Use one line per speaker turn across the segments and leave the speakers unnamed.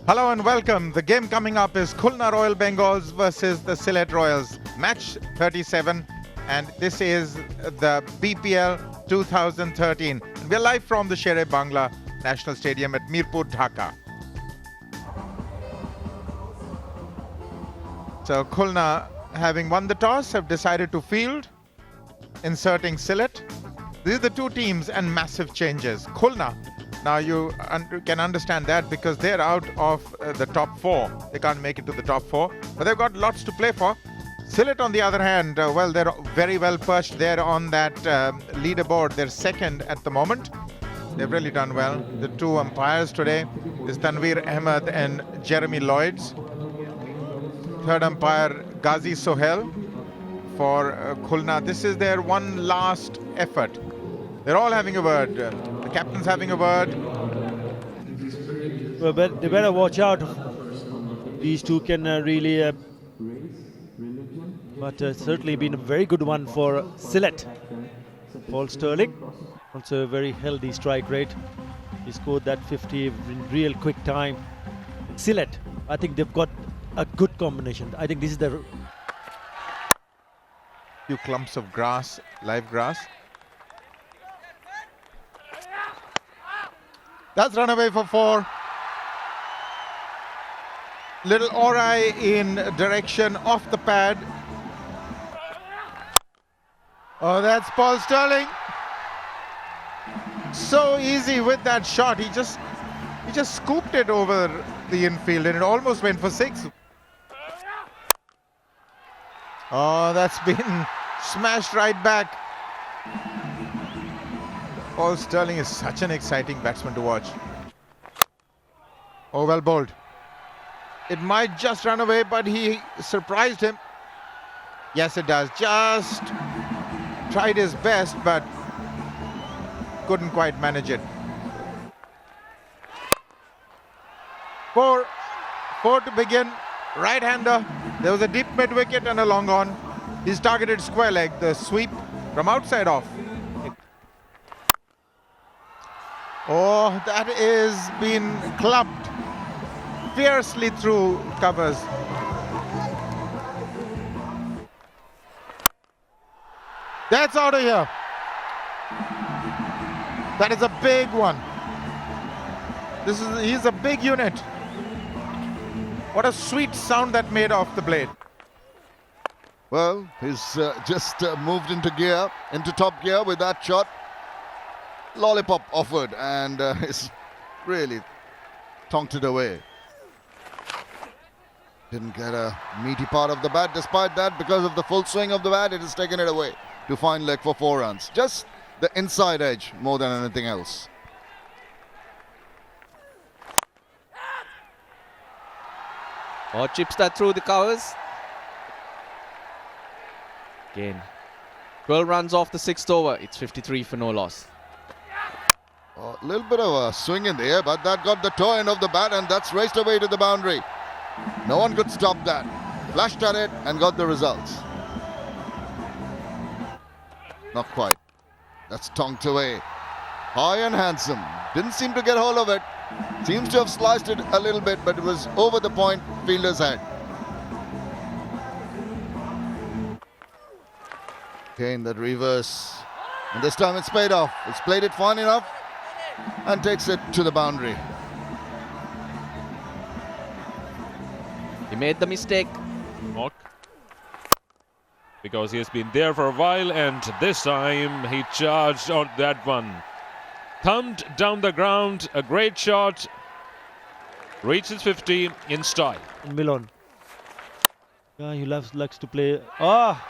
Hello and welcome. The game coming up is Khulna Royal Bengals versus the Sillet Royals. Match 37, and this is the BPL 2013. We're live from the Sher-e-Bangla National Stadium at Mirpur, Dhaka. So Khulna, having won the toss, have decided to field, inserting Sillet. These are the two teams and massive changes. Khulna, now you can understand that because they're out of the top four. They can't make it to the top four, but they've got lots to play for. Sillet, on the other hand, well, they're very well perched there on that leaderboard. They're second at the moment. They've really done well. The two umpires today is Tanveer Ahmed and Jeremy Lloyds. Third umpire, Ghazi Sohail for Khulna. This is their one last effort. They're all having a word. The captain's having a word.
Well, but they better watch out. These two can really... but certainly been a very good one for Sillet. Paul Sterling, also a very healthy strike rate. He scored that 50 in real quick time. Sillet, I think they've got a good combination. I think this is the...
Few clumps of grass, live grass. That's run away for four. Little Orai in direction off the pad. Oh, that's Paul Sterling. So easy with that shot. He just scooped it over the infield and it almost went for six. Oh, that's been smashed right back. Paul Sterling is such an exciting batsman to watch. Oh, well bowled. It might just run away, but he surprised him. Yes, it does. Just tried his best, but couldn't quite manage it. Four to begin. Right-hander. There was a deep mid-wicket and a long on. He's targeted square leg. The sweep from outside off. Oh, that is been clubbed fiercely through covers. That's out of here. That is a big one. He's a big unit. What a sweet sound that made off the blade.
Well, he's just moved into top gear with that shot. Lollipop offered and it's really tonked it away. Didn't get a meaty part of the bat. Despite that, because of the full swing of the bat, it has taken it away to fine leg for 4 runs. Just the inside edge more than anything else.
Or chips that through the covers. Again, 12 runs off the 6th over. It's 53 for no loss.
A little bit of a swing in the air, but that got the toe end of the bat and that's raced away to the boundary. No one could stop that. Flashed at it and got the results. Not quite. That's tonked away. High and handsome. Didn't seem to get hold of it. Seems to have sliced it a little bit, but it was over the point, fielder's head. Again, that reverse. And this time it's paid off. It's played it fine enough and takes it to the boundary.
He made the mistake.
Mock. Because he has been there for a while and this time he charged on that one. Thumped down the ground, a great shot. Reaches 50 in style.
Milan. Yeah, he likes to play. Ah!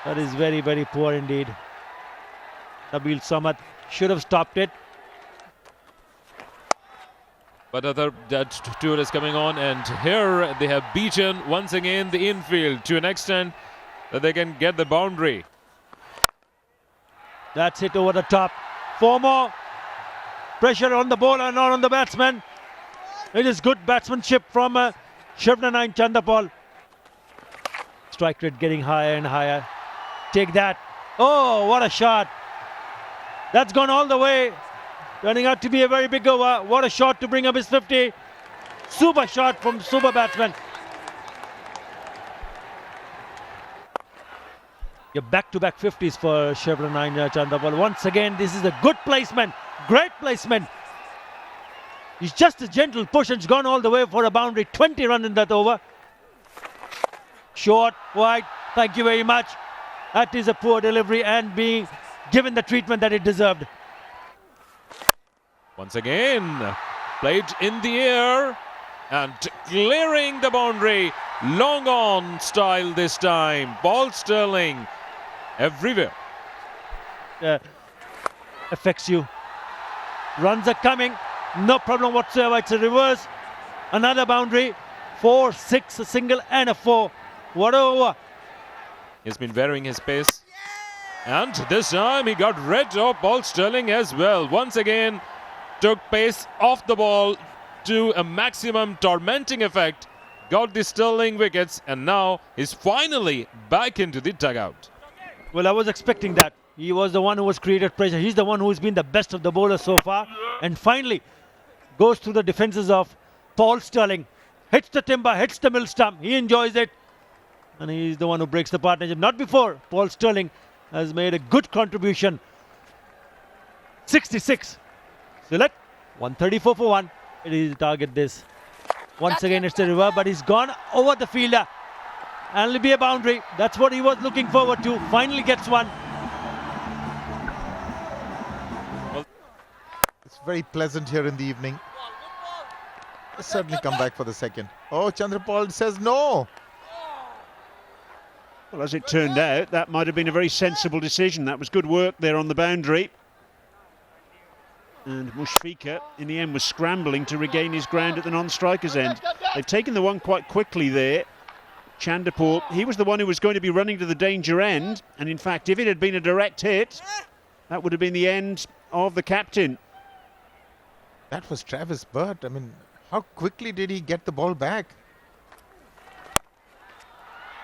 That is very, very poor indeed. Nabil Samad should have stopped it.
But that tour is coming on and here they have beaten once again the infield to an extent that they can get the boundary.
That's it over the top. 4 more. Pressure on the bowler, not on the batsman. It is good batsmanship from Shivnana Chandapal. Strike rate getting higher and higher. Take that. Oh, what a shot. That's gone all the way. Turning out to be a very big over. What a shot to bring up his 50. Super shot from super batsman. Your back-to-back 50s for Chevron 9 Chandrapal. Once again, this is a good placement. Great placement. He's just a gentle push and it's gone all the way for a boundary. 20 run in that over. Short, wide. Thank you very much. That is a poor delivery and being given the treatment that it deserved.
Once again, played in the air and clearing the boundary. Long on style this time. Ball Sterling everywhere.
Affects you. Runs are coming. No problem whatsoever. It's a reverse. Another boundary. 4, 6, a single and a 4. What a over.
He's been varying his pace. And this time he got rid of Ball Sterling as well. Once again, took pace off the ball to a maximum tormenting effect. Got the Sterling wickets and now he's finally back into the dugout.
Well, I was expecting that. He was the one who was created pressure. He's the one who's been the best of the bowlers so far. And finally goes through the defences of Paul Sterling. Hits the timber, hits the mill stump. He enjoys it. And he's the one who breaks the partnership. Not before. Paul Sterling has made a good contribution. 66. Sillet, 134 for 1. It is target this. Once again, it's a river, but he's gone over the fielder. And it'll be a boundary. That's what he was looking forward to. Finally gets one.
It's very pleasant here in the evening. Let's certainly come back for the second. Oh, Chandrapal says no.
Well, as it turned out, that might have been a very sensible decision. That was good work there on the boundary. And Mushfiqur, in the end, was scrambling to regain his ground at the non-striker's end. They've taken the one quite quickly there. Chandrapal, he was the one who was going to be running to the danger end. And in fact, if it had been a direct hit, that would have been the end of the captain.
That was Travis Burt. I mean, how quickly did he get the ball back?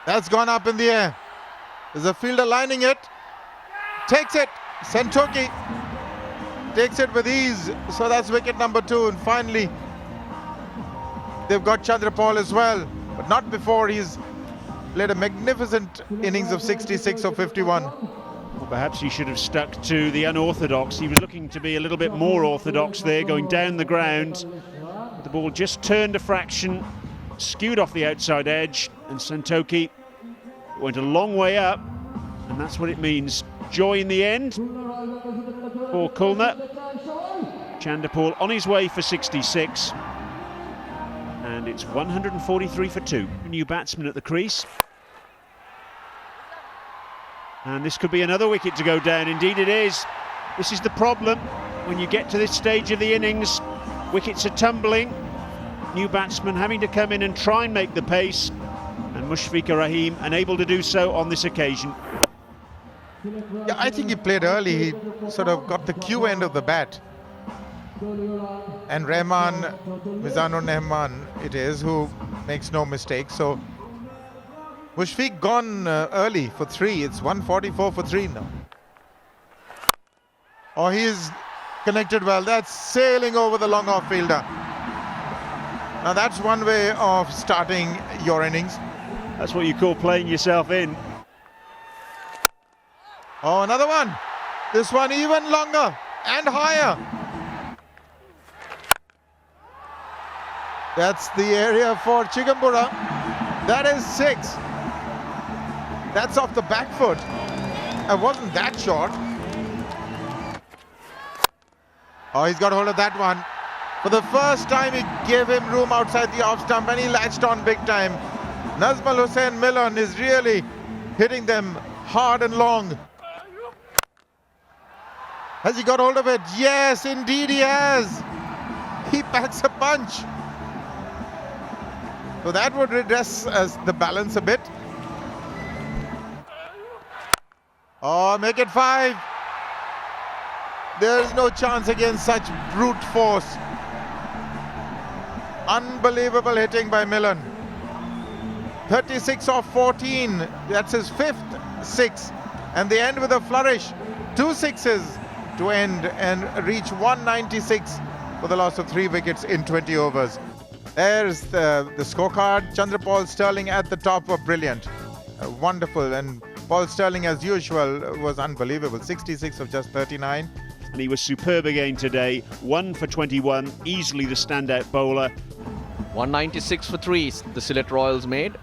That's gone up in the air. There's a fielder lining it. Takes it. Sentoki takes it with ease. So that's wicket number 2. And finally, they've got Chandrapal as well. But not before he's played a magnificent innings of 66 or 51.
Well, perhaps he should have stuck to the unorthodox. He was looking to be a little bit more orthodox there, going down the ground. The ball just turned a fraction, skewed off the outside edge, and Sentoki went a long way up, and that's what it means. Joy in the end for Kulna. Chandrapal on his way for 66, and it's 143 for 2. New batsman at the crease, and this could be another wicket to go down. Indeed it is. This is the problem when you get to this stage of the innings. Wickets are tumbling, new batsman having to come in and try and make the pace, and Mushfiqur Rahim unable to do so on this occasion.
Yeah, I think he played early. He sort of got the cue end of the bat. And Mizanur Rahman it is, who makes no mistake. So Mushfiq gone early for 3. It's 144 for 3 now. Oh, he's connected well. That's sailing over the long off fielder. Now that's one way of starting your innings.
That's what you call playing yourself in.
Oh, another one. This one even longer and higher. That's the area for Chigambura. That is 6. That's off the back foot. It wasn't that short. Oh, he's got hold of that one. For the first time, he gave him room outside the off stump and he latched on big time. Nazmal Hussain Milan is really hitting them hard and long. Has he got hold of it? Yes, indeed he has. He packs a punch. So that would redress the balance a bit. Oh, make it 5. There's no chance against such brute force. Unbelievable hitting by Milan. 36 off 14. That's his 5th 6. And they end with a flourish. 2 6s to end and reach 196 for the loss of 3 wickets in 20 overs. There's the scorecard. Chandrapal Sterling at the top were brilliant. Wonderful. And Paul Sterling, as usual, was unbelievable. 66 of just 39.
And he was superb again today. 1 for 21, easily the standout bowler.
196 for 3 the Sillet Royals made.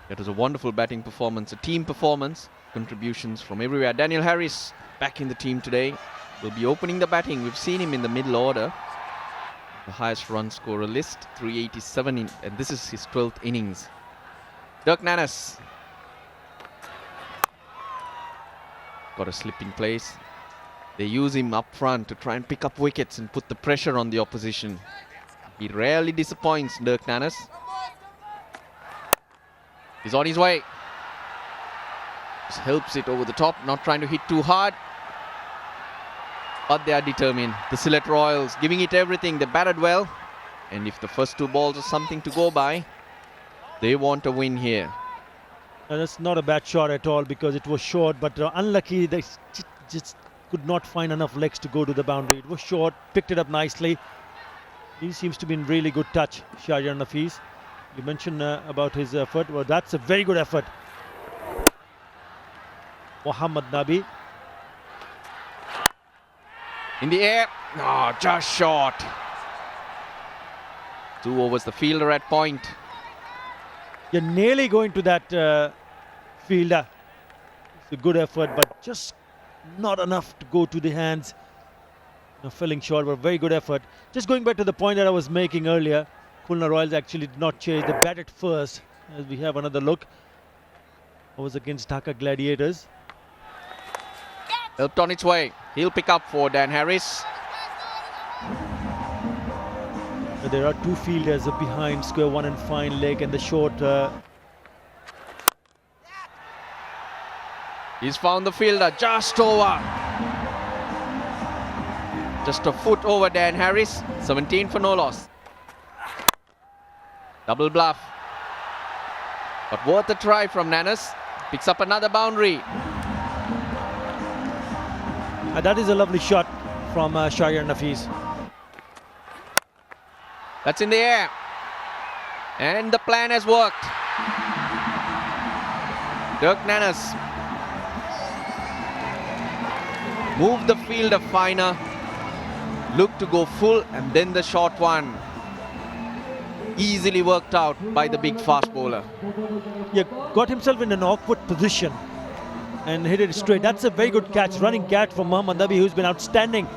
It was a wonderful batting performance, a team performance. Contributions from everywhere. Daniel Harris back in the team today. Will be opening the batting. We've seen him in the middle order. The highest run scorer list, 387, and this is his 12th innings. Dirk Nannes got a slip in place. They use him up front to try and pick up wickets and put the pressure on the opposition. He rarely disappoints, Dirk Nannes. He's on his way. Just helps it over the top, not trying to hit too hard. But they are determined. The Sillet Royals giving it everything. They batted well. And if the first 2 balls are something to go by, they want a win here.
And it's not a bad shot at all because it was short, but unlucky they just could not find enough legs to go to the boundary. It was short, picked it up nicely. He seems to be in really good touch, Shahid Nafees. You mentioned about his effort. Well, that's a very good effort. Mohammad Nabi.
In the air. Oh, just short. 2 overs, the fielder at point.
You're nearly going to that fielder. It's a good effort, but just not enough to go to the hands. Filling short, but very good effort. Just going back to the point that I was making earlier, Khulna Royals actually did not chase. They batted first. As we have another look. It was against Dhaka Gladiators.
Helped on its way. He'll pick up for Dan Harris.
There are 2 fielders behind square one and fine leg and the short.
He's found the fielder just over. Just a foot over Dan Harris. 17 for no loss. Double bluff. But worth a try from Nannes. Picks up another boundary.
That is a lovely shot from Shahid Nafees.
That's in the air. And the plan has worked. Dirk Nannes moved the fielder finer. Looked to go full and then the short one. Easily worked out by the big fast bowler.
Yeah, got himself in an awkward position and hit it straight. That's a very good catch, running catch from Mohammad Nabi, who's been outstanding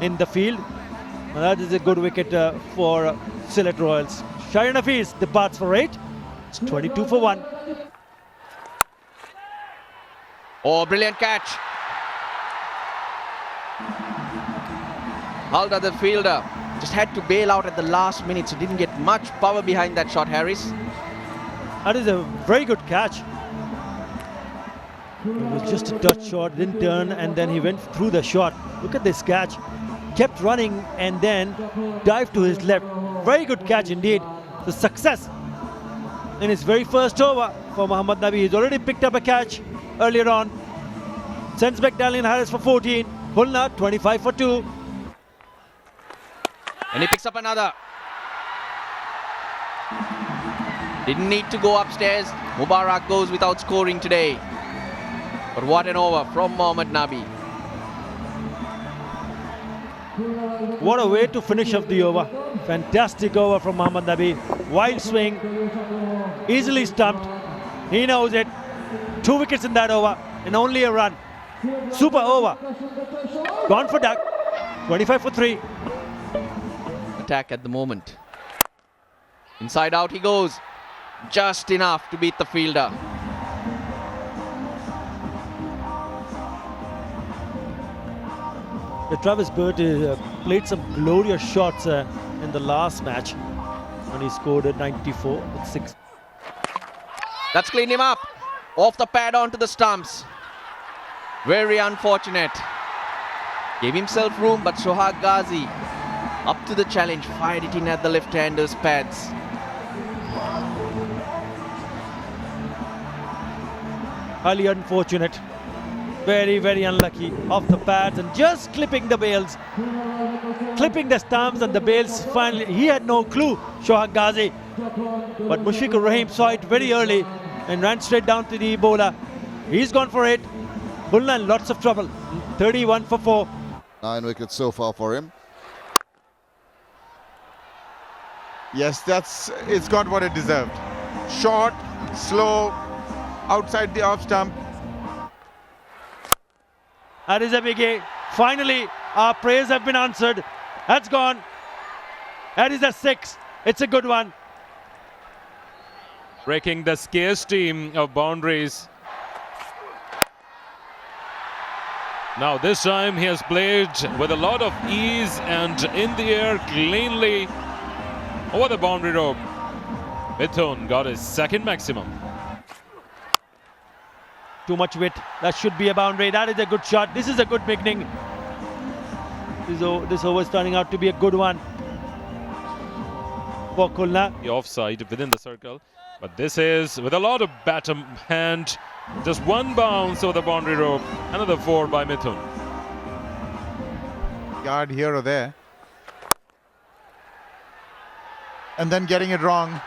in the field. And that is a good wicket for Sillet Royals. Shahid Nafees departs for 8. It's 22 for 1.
Oh, brilliant catch. Halda, the fielder, just had to bail out at the last minute, so didn't get much power behind that shot, Harris.
That is a very good catch. It was just a touch shot, didn't turn, and then he went through the shot. Look at this catch. Kept running and then dived to his left. Very good catch indeed. The success in his very first over for Mohammad Nabi. He's already picked up a catch earlier on. Sends back Daniel Harris for 14. Khulna 25 for 2.
And he picks up another. Didn't need to go upstairs. Mubarak goes without scoring today. But what an over from Mohammad Nabi.
What a way to finish off the over. Fantastic over from Mohammad Nabi. Wild swing. Easily stumped. He knows it. 2 wickets in that over and only a run. Super over. Gone for duck. 25 for 3.
Attack at the moment. Inside out he goes. Just enough to beat the fielder.
Travis Burt played some glorious shots in the last match when he scored at 94 with 6.
That's cleaned him up. Off the pad onto the stumps. Very unfortunate. Gave himself room, but Sohag Ghazi up to the challenge, fired it in at the left-hander's pads.
Highly unfortunate. Very, very unlucky off the pads and just clipping the bails. Clipping the stumps and the bails finally. He had no clue, Shohag Ghazi. But Mushfiqur Rahim saw it very early and ran straight down to the bowler. He's gone for it. Khulna in lots of trouble. 31 for 4.
9 wickets so far for him.
Yes, it's got what it deserved. Short, slow, outside the off stump.
That is a biggie. Finally, our prayers have been answered. That's gone. That is a 6. It's a good one.
Breaking the scarcity of boundaries. Now this time he has played with a lot of ease and in the air cleanly over the boundary rope. Mithun got his second maximum.
Too much width. That should be a boundary. That is a good shot. This is a good beginning. This over is turning out to be a good one for Kulna.
The offside within the circle. But this is with a lot of bat hand. Just one bounce over the boundary rope. Another 4 by Mithun.
Yard here or there. And then getting it wrong.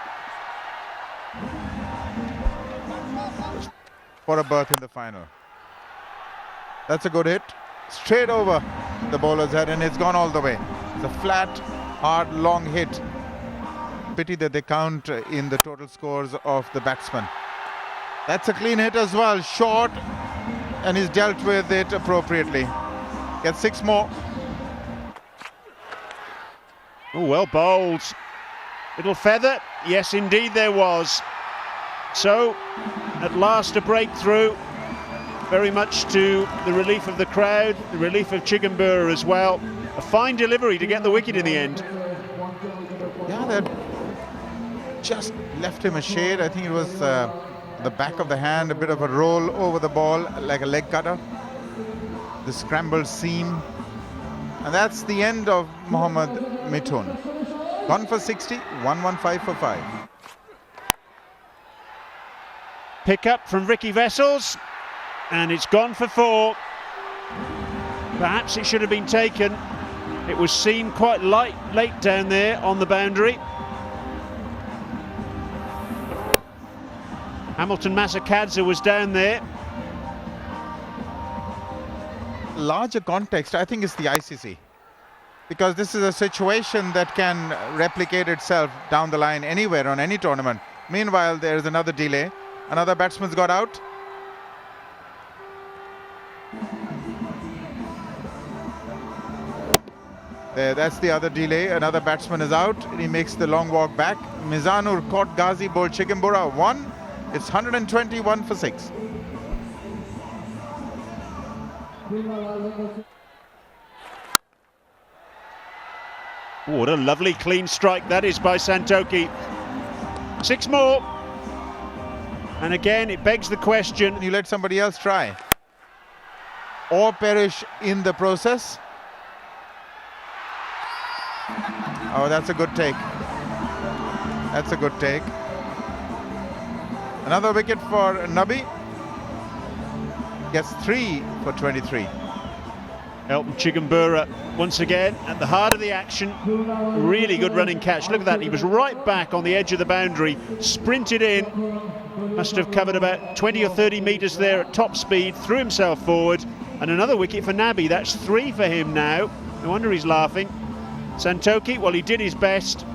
For a berth in the final. That's a good hit. Straight over the bowler's head and it's gone all the way. It's a flat, hard, long hit. Pity that they count in the total scores of the batsman. That's a clean hit as well. Short, and he's dealt with it appropriately. Gets 6 more.
Oh, well bowled. Little feather. Yes, indeed there was. So, at last a breakthrough. Very much to the relief of the crowd, the relief of Chigumbura as well. A fine delivery to get the wicket in the end.
Yeah, that just left him a shade. I think it was the back of the hand, a bit of a roll over the ball like a leg cutter. The scrambled seam. And that's the end of Mohammad Mithun. Gone for 60, 115 for 5.
Pick up from Ricky Vessels, and it's gone for 4. Perhaps it should have been taken. It was seen quite late down there on the boundary. Hamilton Masakadze was down there.
Larger context, I think, is the ICC. Because this is a situation that can replicate itself down the line anywhere on any tournament. Meanwhile, there's another delay. Another batsman's got out. There, that's the other delay. Another batsman is out. He makes the long walk back. Mizanur caught Ghazi, bowled Chigumbura. 1. It's 121 for 6.
Oh, what a lovely clean strike that is by Santoki. 6 more. And again, it begs the question.
You let somebody else try. Or perish in the process. Oh, that's a good take. That's a good take. Another wicket for Nabi. Gets 3 for 23.
Elton Chigumbura once again at the heart of the action. Really good running catch. Look at that. He was right back on the edge of the boundary. Sprinted in. Must have covered about 20 or 30 metres there at top speed. Threw himself forward. And another wicket for Nabi. That's 3 for him now. No wonder he's laughing. Santoki, well, he did his best.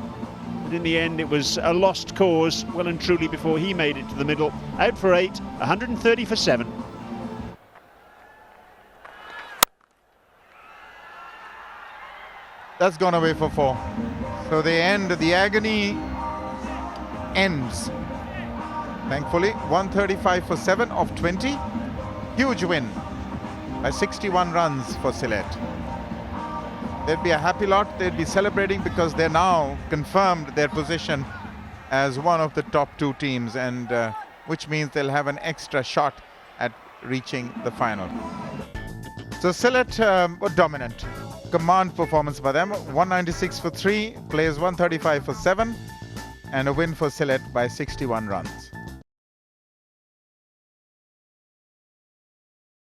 But in the end, it was a lost cause, well and truly, before he made it to the middle. Out for 8, 130 for 7.
That's gone away for 4. So the agony ends. Thankfully, 135 for 7 of 20. Huge win by 61 runs for Sillet. They'd be a happy lot. They'd be celebrating because they're now confirmed their position as one of the top 2 teams, and which means they'll have an extra shot at reaching the final. So Sillet were dominant. Command performance by them. 196 for 3, plays 135 for 7, and a win for Sillet by 61 runs.